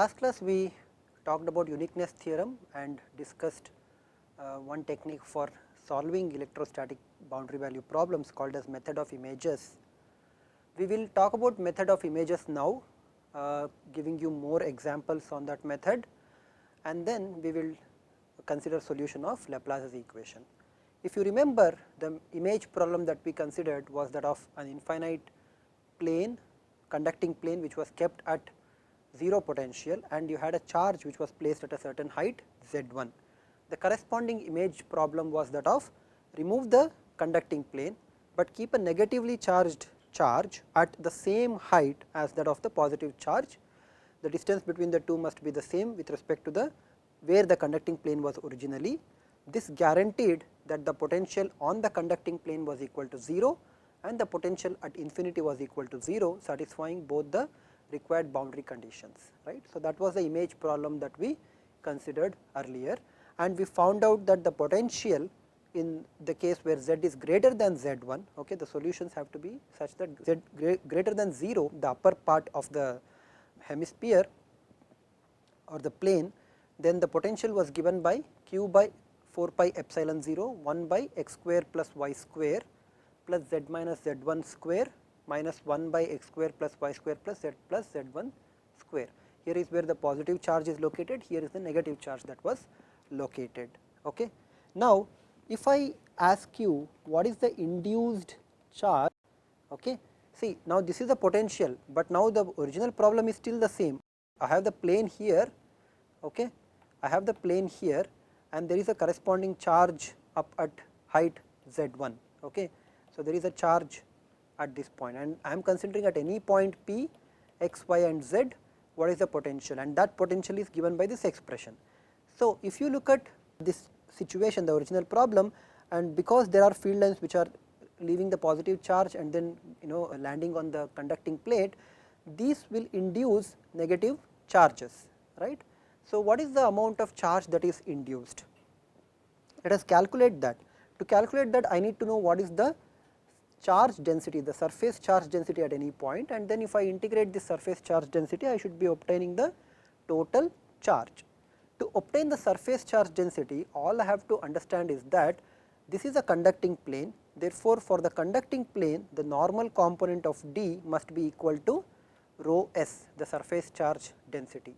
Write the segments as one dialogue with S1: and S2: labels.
S1: last class we talked about uniqueness theorem and discussed one technique for solving electrostatic boundary value problems called as method of images. We will talk about method of images now, giving you more examples on that method, and then we will consider solution of Laplace's equation. If you remember, the image problem that we considered was that of an infinite plane, conducting plane, which was kept at 0 potential, and you had a charge which was placed at a certain height z1. The corresponding image problem was that of remove the conducting plane, but keep a negatively charged charge at the same height as that of the positive charge. The distance between the two must be the same with respect to the where the conducting plane was originally. This guaranteed that the potential on the conducting plane was equal to 0 and the potential at infinity was equal to 0, satisfying both the required boundary conditions, right. So, that was the image problem that we considered earlier, and we found out that the potential in the case where z is greater than z1, okay, the solutions have to be such that z greater than 0, the upper part of the hemisphere or the plane, then the potential was given by q by 4 pi epsilon 0 1 by x square plus y square plus z minus z1 square minus 1 by x square plus y square plus z1 square. Here is where the positive charge is located, here is the negative charge that was located. Okay. Now, if I ask you what is the induced charge, okay, see now this is the potential, but now the original problem is still the same. I have the plane here, okay, I have the plane here, and there is a corresponding charge up at height z1. Okay. So, there is a charge at this point, and I am considering at any point p, x, y and z what is the potential, and that potential is given by this expression. So, if you look at this situation, the original problem, and because there are field lines which are leaving the positive charge and then landing on the conducting plate, these will induce negative charges, right. So, what is the amount of charge that is induced? Let us calculate that. To calculate that, I need to know what is the charge density, the surface charge density at any point, and then if I integrate this surface charge density, I should be obtaining the total charge. To obtain the surface charge density, all I have to understand is that this is a conducting plane. Therefore, for the conducting plane, the normal component of D must be equal to rho s, the surface charge density.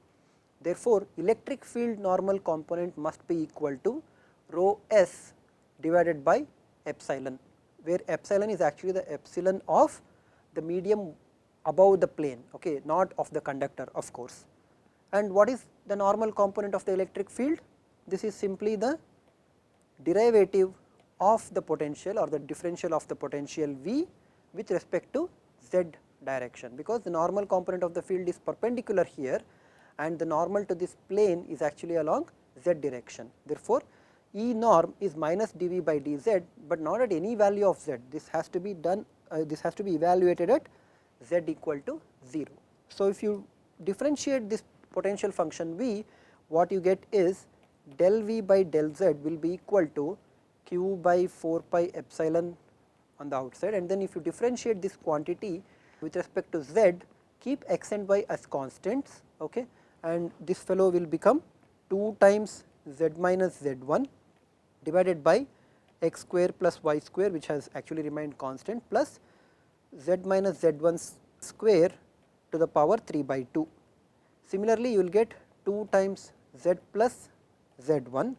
S1: Therefore, electric field normal component must be equal to rho s divided by epsilon, where epsilon is actually the epsilon of the medium above the plane, okay, not of the conductor, of course. And what is the normal component of the electric field? This is simply the derivative of the potential or the differential of the potential V with respect to z direction, because the normal component of the field is perpendicular here and the normal to this plane is actually along z direction. Therefore, E norm is minus dV by dz, but not at any value of z. This has to be done, this has to be evaluated at z equal to 0. So, if you differentiate this potential function V, what you get is del V by del z will be equal to q by 4 pi epsilon on the outside, and then if you differentiate this quantity with respect to z, keep x and y as constants, okay, and this fellow will become 2 times z minus z1 divided by x square plus y square, which has actually remained constant, plus z minus z1 square to the power 3 by 2. Similarly, you will get 2 times z plus z1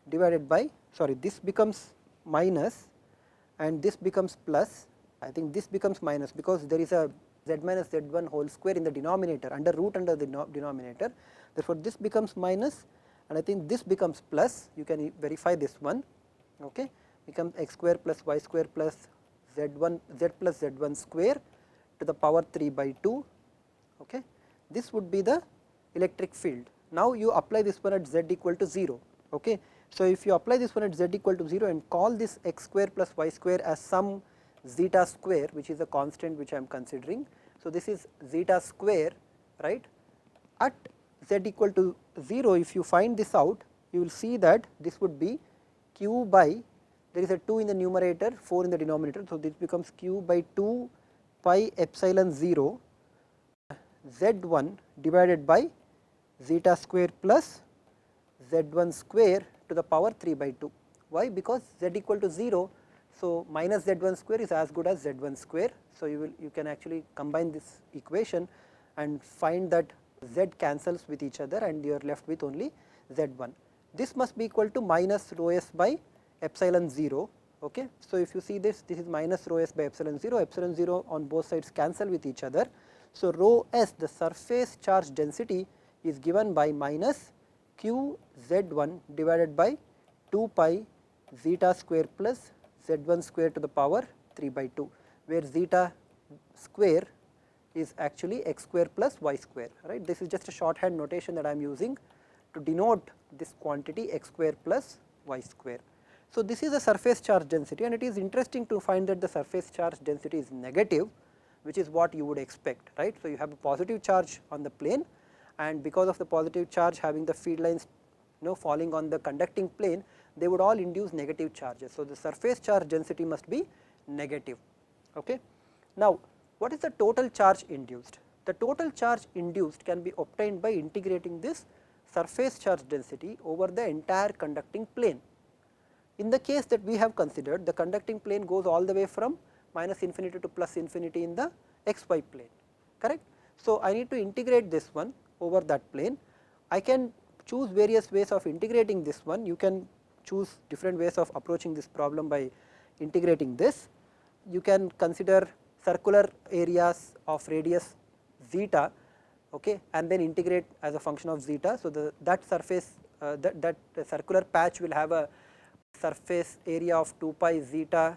S1: divided by, sorry, this becomes minus and this becomes plus. I think this becomes minus because there is a z minus z1 whole square in the denominator, under root under the denominator. Therefore, this becomes minus, and I think this becomes plus. You can verify this one, okay, becomes x square plus y square plus z1 z plus z1 square to the power 3 by 2. Okay. This would be the electric field. Now, you apply this one at z equal to 0. Okay. So, if you apply this one at z equal to 0 and call this x square plus y square as some zeta square, which is a constant which I am considering. So, this is zeta square, right. At z equal to 0, if you find this out, you will see that this would be q by, there is a 2 in the numerator, 4 in the denominator. So, this becomes q by 2 pi epsilon 0 z1 divided by zeta square plus z1 square to the power 3 by 2. Why? Because z equal to 0. So, minus z1 square is as good as z1 square. So, you can actually combine this equation and find that z cancels with each other and you are left with only z1. This must be equal to minus rho s by epsilon 0. Okay. So, if you see this is minus rho s by epsilon 0 on both sides cancel with each other. So, rho s, the surface charge density, is given by minus q z1 divided by 2 pi zeta square plus z1 square to the power 3 by 2, where zeta square is actually x square plus y square, right. This is just a shorthand notation that I am using to denote this quantity x square plus y square. So, this is a surface charge density, and it is interesting to find that the surface charge density is negative, which is what you would expect, right. So, you have a positive charge on the plane, and because of the positive charge having the field lines falling on the conducting plane, they would all induce negative charges. So, the surface charge density must be negative. Okay. Now, what is the total charge induced? The total charge induced can be obtained by integrating this surface charge density over the entire conducting plane. In the case that we have considered, the conducting plane goes all the way from minus infinity to plus infinity in the xy plane, correct. So, I need to integrate this one over that plane. I can choose various ways of integrating this one. You can choose different ways of approaching this problem by integrating this. You can consider circular areas of radius zeta, okay, and then integrate as a function of zeta. So, that surface that circular patch will have a surface area of 2 pi zeta.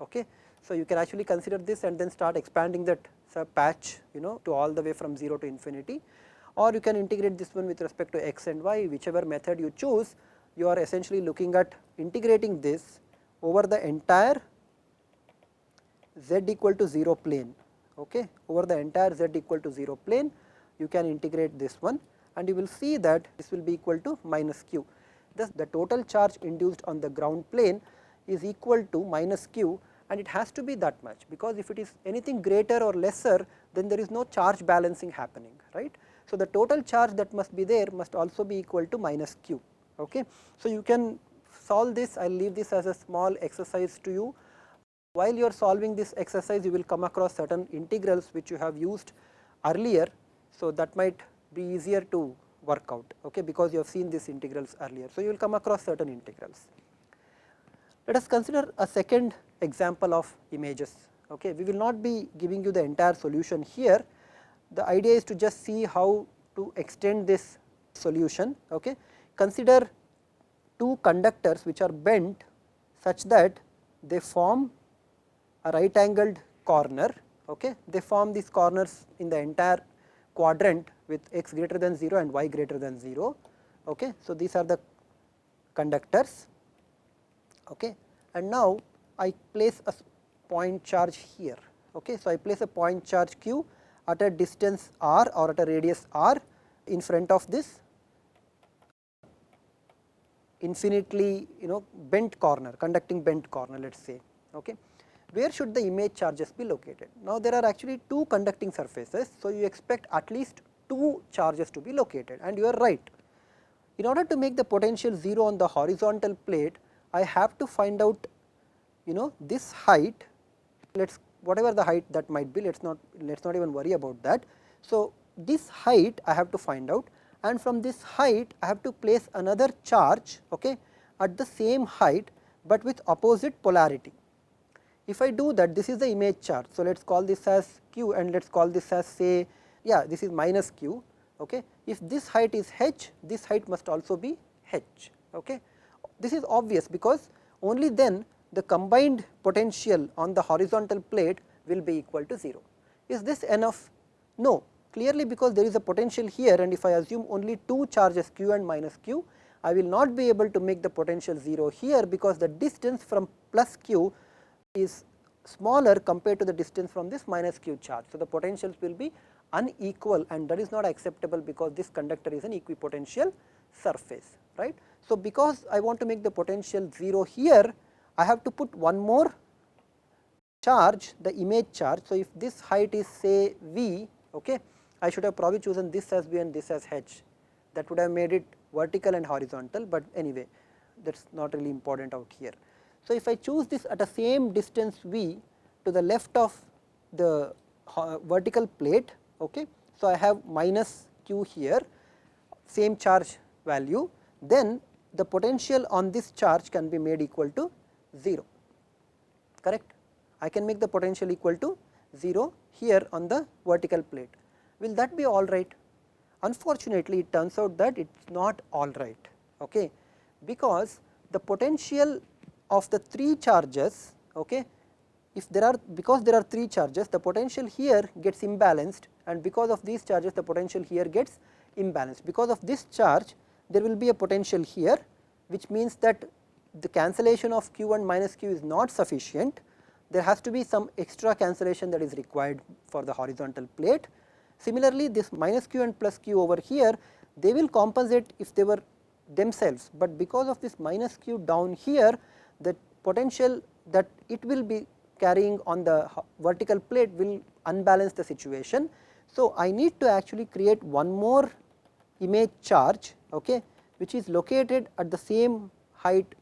S1: Okay. So, you can actually consider this and then start expanding that patch to all the way from 0 to infinity, or you can integrate this one with respect to x and y. Whichever method you choose, you are essentially looking at integrating this over the entire z equal to 0 plane. Okay. Over the entire z equal to 0 plane, you can integrate this one, and you will see that this will be equal to minus q. Thus, the total charge induced on the ground plane is equal to minus q, and it has to be that much, because if it is anything greater or lesser, then there is no charge balancing happening, right. So, the total charge that must be there must also be equal to minus q. Okay. So, you can solve this. I will leave this as a small exercise to you. While you are solving this exercise, you will come across certain integrals which you have used earlier. So, that might be easier to work out, okay, because you have seen these integrals earlier. So, you will come across certain integrals. Let us consider a second example of images. Okay. We will not be giving you the entire solution here. The idea is to just see how to extend this solution. Okay. Consider two conductors which are bent such that they form a right angled corner. Okay. They form these corners in the entire quadrant with x greater than 0 and y greater than 0. Okay. So, these are the conductors. Okay. And now, I place a point charge here. Okay. So, I place a point charge q at a distance r or at a radius r in front of this infinitely bent corner, conducting bent corner, let us say. Okay. Where should the image charges be located? Now, there are actually two conducting surfaces. So, you expect at least two charges to be located, and you are right. In order to make the potential 0 on the horizontal plate, I have to find out this height, whatever the height that might be, let us not even worry about that. So, this height I have to find out, and from this height I have to place another charge, okay, at the same height, but with opposite polarity. If I do that, this is the image charge. So, let us call this as q, and let us call this as, say, this is minus q. Okay. If this height is h, this height must also be h. Okay. This is obvious, because only then the combined potential on the horizontal plate will be equal to 0. Is this enough? No, clearly, because there is a potential here, and if I assume only two charges q and minus q, I will not be able to make the potential 0 here, because the distance from plus q is smaller compared to the distance from this minus q charge. So, the potentials will be unequal, and that is not acceptable, because this conductor is an equipotential surface, right. So, because I want to make the potential 0 here, I have to put one more charge, the image charge. So, if this height is, say, v, okay, I should have probably chosen this as v and this as h, that would have made it vertical and horizontal, but anyway that is not really important out here. So, if I choose this at a same distance v to the left of the vertical plate, okay. So, I have minus q here, same charge value, then the potential on this charge can be made equal to 0, correct. I can make the potential equal to 0 here on the vertical plate. Will that be all right? Unfortunately, it turns out that it is not all right, okay, because the potential of the 3 charges, okay, if there are, because there are 3 charges, the potential here gets imbalanced, and because of these charges the potential here gets imbalanced. Because of this charge there will be a potential here, which means that the cancellation of q and minus q is not sufficient. There has to be some extra cancellation that is required for the horizontal plate. Similarly, this minus q and plus q over here, they will compensate if they were themselves, but because of this minus q down here, the potential that it will be carrying on the vertical plate will unbalance the situation. So, I need to actually create one more image charge, okay, which is located at the same height,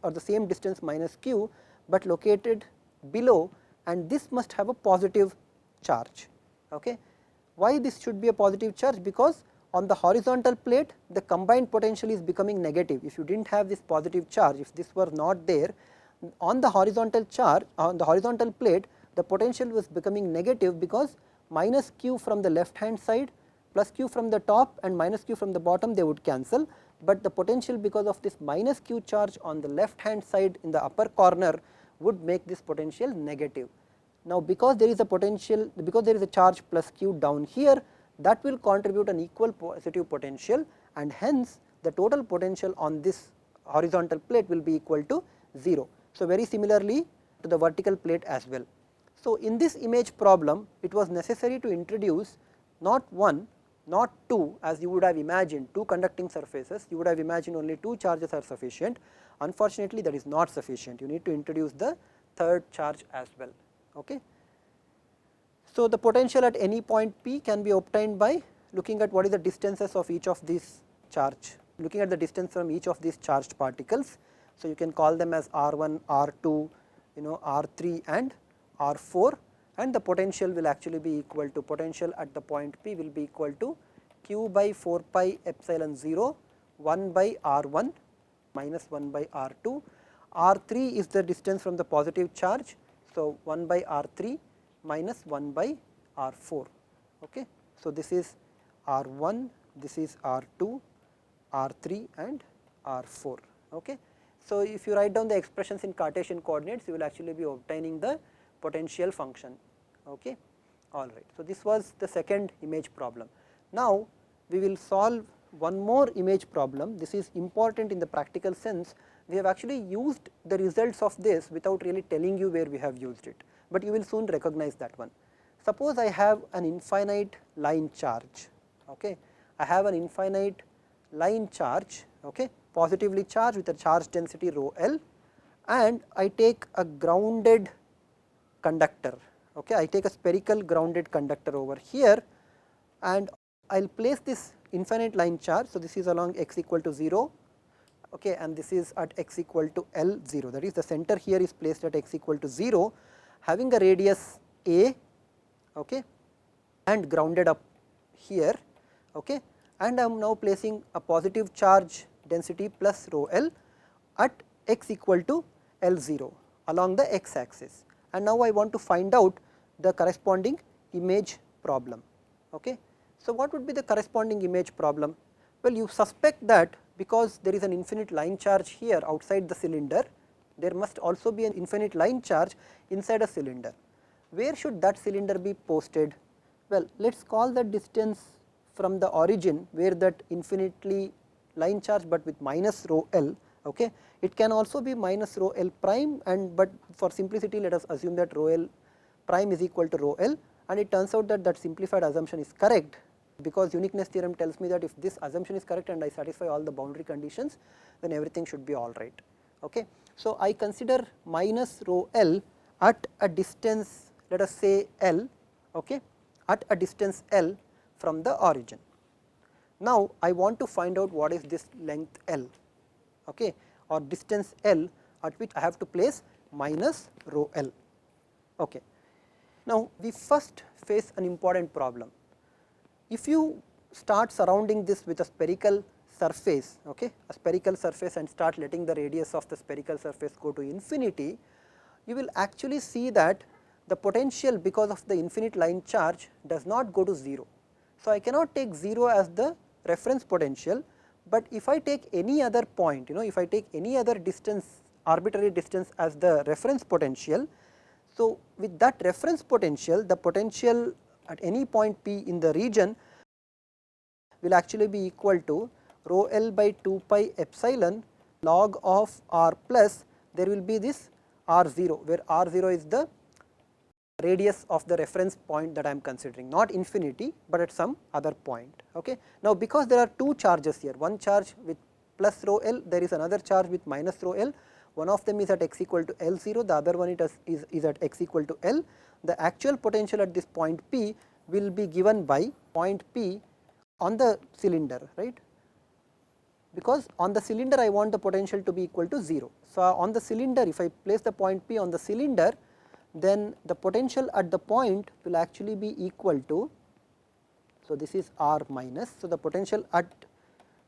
S1: or the same distance minus q, but located below, and this must have a positive charge. Okay. Why this should be a positive charge? Because on the horizontal plate the combined potential is becoming negative. If you did not have this positive charge, if this were not there, on the horizontal charge, on the horizontal plate the potential was becoming negative, because minus q from the left hand side plus q from the top and minus q from the bottom, they would cancel, but the potential because of this minus q charge on the left hand side in the upper corner would make this potential negative. Now, because there is a potential, because there is a charge plus q down here, that will contribute an equal positive potential, and hence the total potential on this horizontal plate will be equal to 0. So, very similarly to the vertical plate as well. So, in this image problem, it was necessary to introduce not one, not two, as you would have imagined, two conducting surfaces. You would have imagined only 2 charges are sufficient. Unfortunately, that is not sufficient. You need to introduce the third charge as well. Okay. So, the potential at any point P can be obtained by looking at what is the distances of each of these charge, looking at the distance from each of these charged particles. So, you can call them as R1, R2, R3 and R4, and the potential will actually be equal to, potential at the point P will be equal to q by 4 pi epsilon 0 1 by R1 minus 1 by R2. R3 is the distance from the positive charge. So, 1 by R3 minus 1 by R4. Okay. So, this is R1, this is R2, R3 and R4. Okay. So, if you write down the expressions in Cartesian coordinates, you will actually be obtaining the potential function. Okay. All right. So, this was the second image problem. Now, we will solve one more image problem. This is important in the practical sense. We have actually used the results of this without really telling you where we have used it, but you will soon recognize that one. Suppose I have an infinite line charge. Okay. I have an infinite line charge, okay, positively charged with a charge density rho L, and I take a grounded conductor. Okay. I take a spherical grounded conductor over here, and I will place this infinite line charge. So, this is along x equal to 0, okay, and this is at x equal to L 0, that is the center here is placed at x equal to 0, having a radius a, okay, and grounded up here, okay, and I am now placing a positive charge density plus rho L at x equal to L 0 along the x axis, and now I want to find out the corresponding image problem. Okay. So, what would be the corresponding image problem? Well, you suspect that because there is an infinite line charge here outside the cylinder, there must also be an infinite line charge inside a cylinder. Where should that cylinder be posted? Well, let us call the distance from the origin where that infinitely line charge, but with minus rho L. Okay. It can also be minus rho L prime, and but for simplicity let us assume that rho L prime is equal to rho L, and it turns out that that simplified assumption is correct, because uniqueness theorem tells me that if this assumption is correct and I satisfy all the boundary conditions, then everything should be all right. Okay. So, I consider minus rho L at a distance, let us say L, okay, at a distance L from the origin. Now, I want to find out what is this length L, okay, or distance L at which I have to place minus rho L. Okay. Now, we first face an important problem. If you start surrounding this with a spherical surface, okay, a spherical surface, and start letting the radius of the spherical surface go to infinity, you will actually see that the potential, because of the infinite line charge, does not go to 0. So, I cannot take 0 as the reference potential, but if I take any other point, if I take any other distance, arbitrary distance as the reference potential, so with that reference potential, the potential at any point P in the region will actually be equal to rho L by 2 pi epsilon log of r plus, there will be this r0, where r0 is the radius of the reference point that I am considering, not infinity, but at some other point. Okay. Now, because there are two charges here, one charge with plus rho L, there is another charge with minus rho L, one of them is at x equal to L0, the other one is at x equal to L. The actual potential at this point P will be given by point P on the cylinder, right, because on the cylinder I want the potential to be equal to 0. So, on the cylinder, if I place the point P on the cylinder, then the potential at the point will actually be equal to, so this is r minus, so the potential at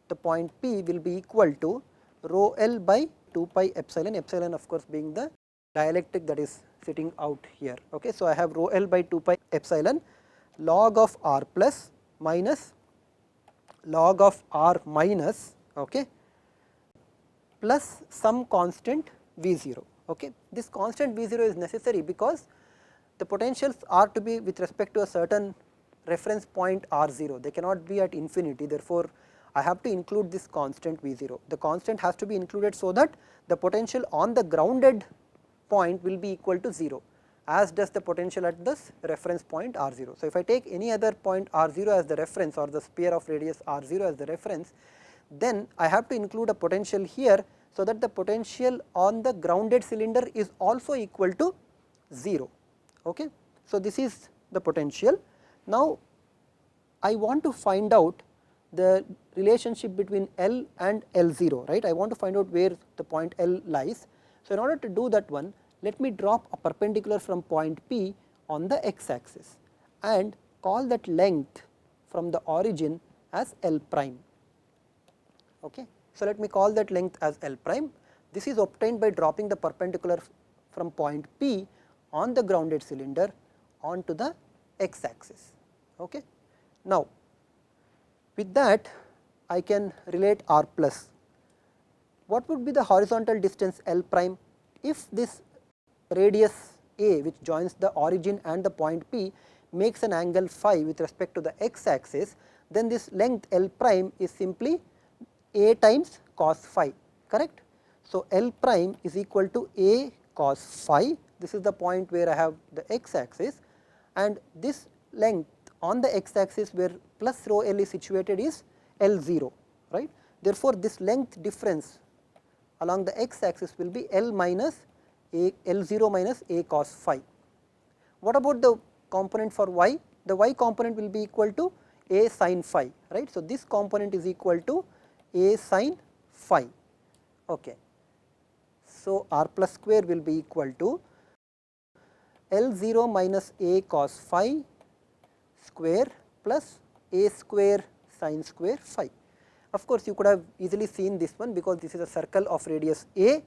S1: the point P will be equal to rho L by 2 pi epsilon, epsilon of course being the dielectric that is sitting out here. Okay. So, I have rho L by 2 pi epsilon log of r plus minus log of r minus, okay, plus some constant V0. Okay. This constant V0 is necessary because the potentials are to be with respect to a certain reference point R0, they cannot be at infinity, therefore, I have to include this constant V0. The constant has to be included so that the potential on the grounded point will be equal to 0, as does the potential at this reference point R0. So, if I take any other point R0 as the reference, or the sphere of radius R0 as the reference, then I have to include a potential here, so that the potential on the grounded cylinder is also equal to 0. Okay. So, this is the potential. Now, I want to find out the relationship between L and L0, right. I want to find out where the point L lies. So, in order to do that one, let me drop a perpendicular from point P on the x axis and call that length from the origin as L prime. Okay. So, let me call that length as L prime. This is obtained by dropping the perpendicular from point P on the grounded cylinder onto the x axis. Okay. Now, with that I can relate r plus. What would be the horizontal distance L prime if this radius a, which joins the origin and the point P, makes an angle phi with respect to the x axis, then this length L prime is simply a times cos phi, correct. So, L prime is equal to a cos phi, this is the point where I have the x axis, and this length on the x axis where plus rho L is situated is L0, right. Therefore, this length difference along the x axis will be L minus a L0 minus a cos phi. What about the component for y? The y component will be equal to a sin phi, right. So, this component is equal to a sin phi. Okay. So, r plus square will be equal to L0 minus a cos phi square plus a square sin square phi. Of course, you could have easily seen this one because this is a circle of radius a,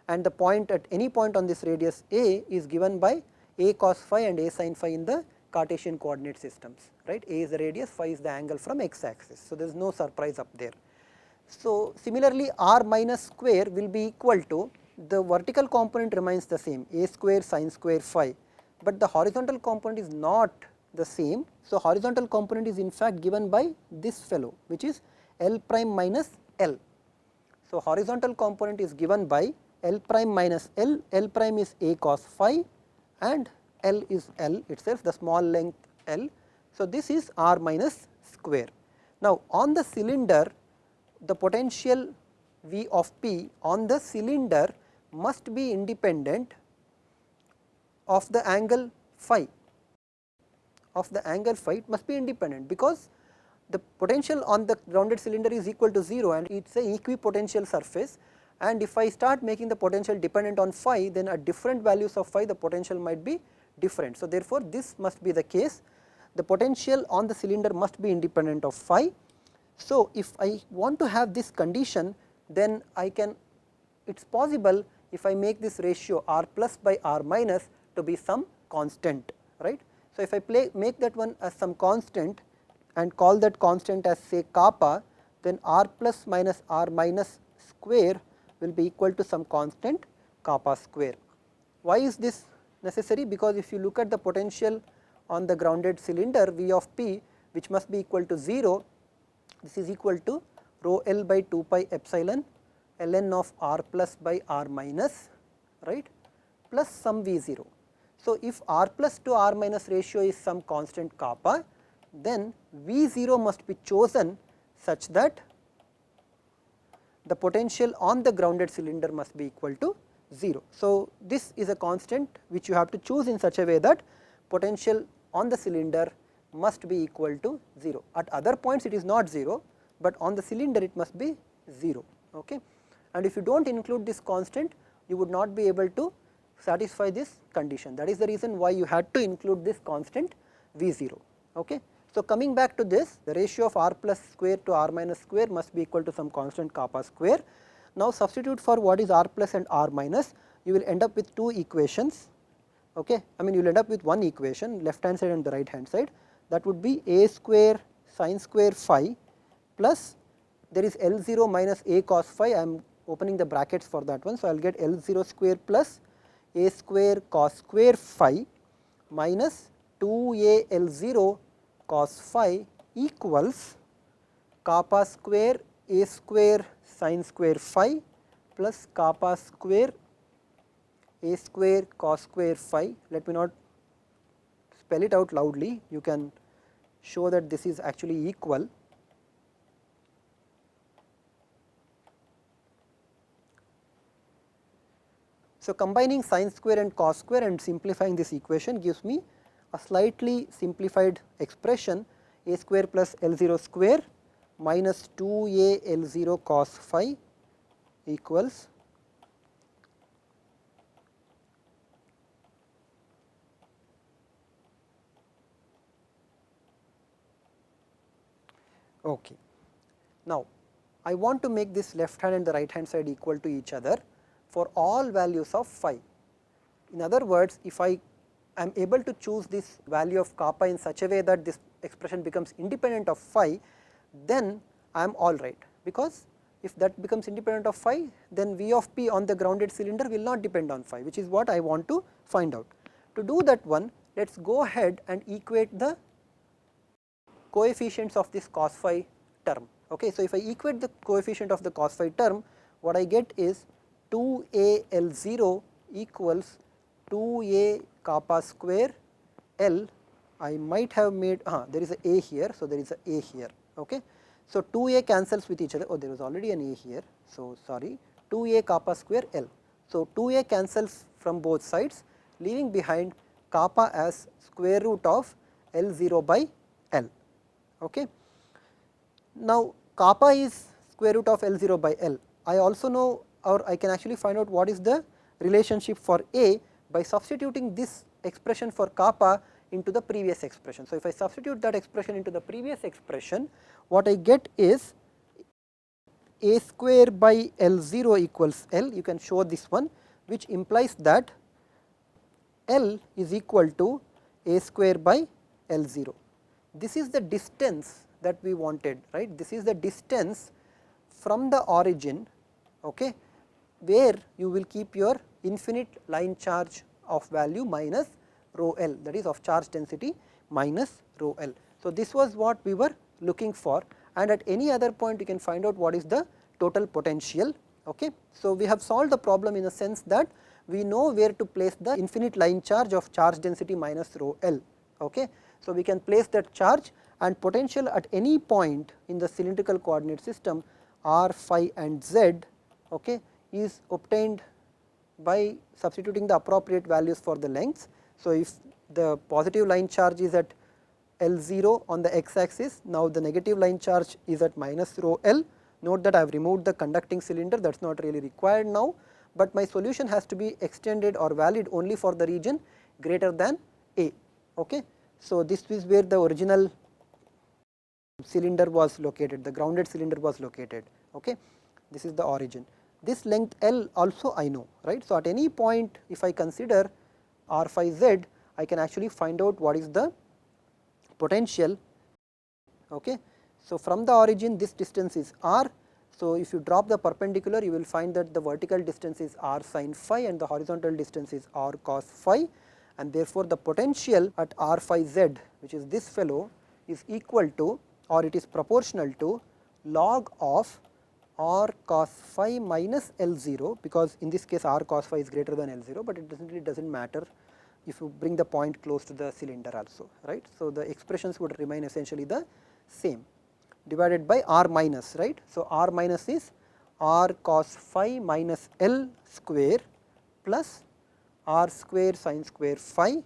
S1: and the point at any point on this radius a is given by a cos phi and a sin phi in the Cartesian coordinate systems, right. A is the radius, phi is the angle from x axis. So, there is no surprise up there. So, similarly, r minus square will be equal to, the vertical component remains the same, a square sin square phi, but the horizontal component is not the same. So, horizontal component is in fact given by this fellow, which is L prime minus L. So, horizontal component is given by L prime minus L, L prime is a cos phi and L is L itself, the small length L. So, this is r minus square. Now, on the cylinder, the potential V of P on the cylinder must be independent of the angle phi, it must be independent, because the potential on the grounded cylinder is equal to 0 and it is a equipotential surface, and if I start making the potential dependent on phi, then at different values of phi the potential might be different. So, therefore, this must be the case, the potential on the cylinder must be independent of phi. So, if I want to have this condition, then I can, it is possible if I make this ratio r plus by r minus to be some constant, right. So, if I make that one as some constant and call that constant as say kappa, then r plus minus r minus square will be equal to some constant kappa square. Why is this necessary? Because if you look at the potential on the grounded cylinder V of p, which must be equal to 0, this is equal to rho L by 2 pi epsilon ln of r plus by r minus, right, plus some V 0. So, if r plus to r minus ratio is some constant kappa, then V 0 must be chosen such that the potential on the grounded cylinder must be equal to 0. So, this is a constant which you have to choose in such a way that potential on the cylinder must be equal to 0. At other points it is not 0, but on the cylinder it must be 0. Okay. And if you do not include this constant, you would not be able to satisfy this condition. That is the reason why you had to include this constant V 0. Okay. So, coming back to this, the ratio of r plus square to r minus square must be equal to some constant kappa square. Now, substitute for what is r plus and r minus, you will end up with two equations. Okay. I mean, you will end up with one equation, left hand side and the right hand side, that would be a square sin square phi plus there is L 0 minus a cos phi. I am opening the brackets for that one. So, I will get L 0 square plus a square cos square phi minus 2a L 0 cos phi equals kappa square a square sin square phi plus kappa square a square cos square phi. Let me not spell it out loudly, you can show that this is actually equal. So, combining sin square and cos square and simplifying this equation gives me a slightly simplified expression, a square plus L 0 square minus 2a L 0 cos phi equals okay. Now, I want to make this left hand and the right hand side equal to each other for all values of phi. In other words, if I am able to choose this value of kappa in such a way that this expression becomes independent of phi, then I am all right, because if that becomes independent of phi, then V of p on the grounded cylinder will not depend on phi, which is what I want to find out. To do that one, let us go ahead and equate the coefficients of this cos phi term. Okay. So, if I equate the coefficient of the cos phi term, what I get is 2a L 0 equals 2a kappa square L. I might have made there is a here, so there is a here. Okay. So, 2a cancels with each other. Oh, there was already an a here. So, sorry, 2a kappa square L. So, 2a cancels from both sides, leaving behind kappa as square root of L 0 by L. Okay. Now, kappa is square root of L 0 by L. I also know, or I can actually find out what is the relationship for a by substituting this expression for kappa into the previous expression. So, if I substitute that expression into the previous expression, what I get is a square by L 0 equals L. You can show this one, which implies that L is equal to a square by L 0. This is the distance that we wanted, right. This is the distance from the origin, okay, where you will keep your infinite line charge of value minus rho L, that is of charge density minus rho L. So, this was what we were looking for, and at any other point you can find out what is the total potential. Okay. So, we have solved the problem in the sense that we know where to place the infinite line charge of charge density minus rho L. Okay. So, we can place that charge, and potential at any point in the cylindrical coordinate system r, phi and z, okay, is obtained by substituting the appropriate values for the lengths. So, if the positive line charge is at L0 on the x axis. Now, the negative line charge is at minus rho L. Note that I have removed the conducting cylinder, that is not really required now, but my solution has to be extended or valid only for the region greater than A. Okay. So, this is where the original cylinder was located, the grounded cylinder was located. Okay. This is the origin. This length L also I know, right. So, at any point if I consider r phi z, I can actually find out what is the potential. Okay. So, from the origin this distance is r. So, if you drop the perpendicular, you will find that the vertical distance is r sin phi and the horizontal distance is r cos phi, and therefore, the potential at r phi z, which is this fellow, is equal to, or it is proportional to, log of r cos phi minus L0, because in this case r cos phi is greater than L0, but it does not matter if you bring the point close to the cylinder also, right. So, the expressions would remain essentially the same, divided by r minus, right. So, r minus is r cos phi minus L square plus r square sin square phi.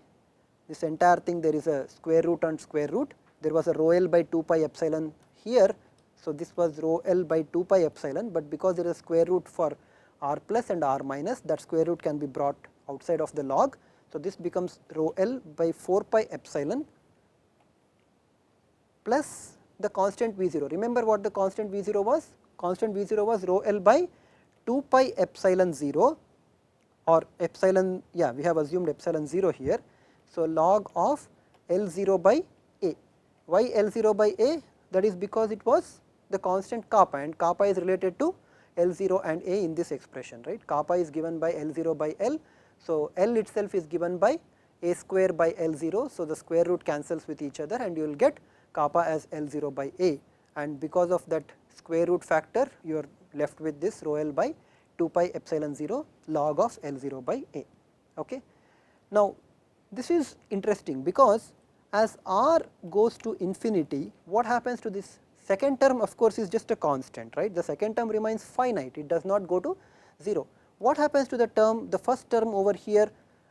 S1: This entire thing, there is a square root and square root, there was a rho L by 2 pi epsilon here. So, this was rho L by 2 pi epsilon, but because there is a square root for r plus and r minus, that square root can be brought outside of the log. So, this becomes rho L by 4 pi epsilon plus the constant V0. Remember what the constant V0 was? Constant V0 was rho L by 2 pi epsilon 0, or epsilon, yeah, we have assumed epsilon 0 here. So, log of L0 by A. Why L0 by A? That is because it was the constant kappa, and kappa is related to L0 and A in this expression, right. Kappa is given by L0 by L. So, L itself is given by A square by L0. So, the square root cancels with each other and you will get kappa as L0 by A, and because of that square root factor you are left with this rho L by 2 pi epsilon 0 log of L0 by A. Okay. Now, this is interesting because as r goes to infinity, what happens to this second term? Of course, is just a constant, right. The second term remains finite, it does not go to 0. What happens to the term, the first term over here?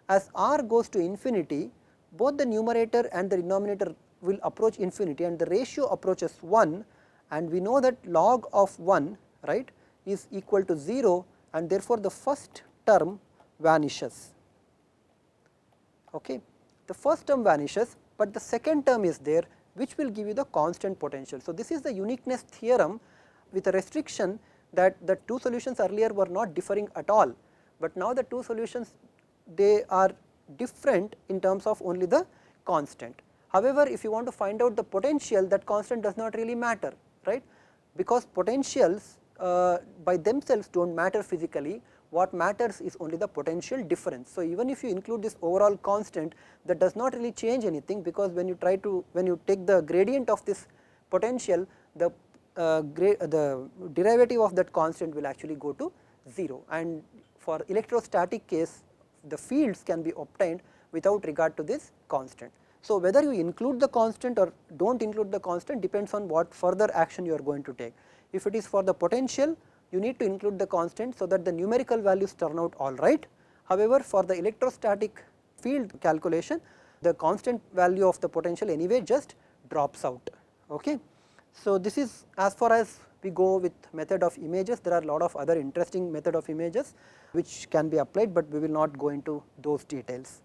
S1: As r goes to infinity, both the numerator and the denominator will approach infinity and the ratio approaches 1, and we know that log of 1, right, is equal to 0, and therefore, the first term vanishes. Okay. The first term vanishes, but the second term is there, which will give you the constant potential. So, this is the uniqueness theorem with a restriction that the two solutions earlier were not differing at all, but now the two solutions, they are different in terms of only the constant. However, if you want to find out the potential, that constant does not really matter, right, because potentials by themselves do not matter physically. What matters is only the potential difference. So, even if you include this overall constant, that does not really change anything, because when you take the gradient of this potential, the derivative of that constant will actually go to 0, and for electrostatic case the fields can be obtained without regard to this constant. So, whether you include the constant or do not include the constant depends on what further action you are going to take. If it is for the potential, you need to include the constant so that the numerical values turn out all right. However, for the electrostatic field calculation, the constant value of the potential anyway just drops out. Okay. So, this is as far as we go with method of images. There are a lot of other interesting method of images which can be applied, but we will not go into those details.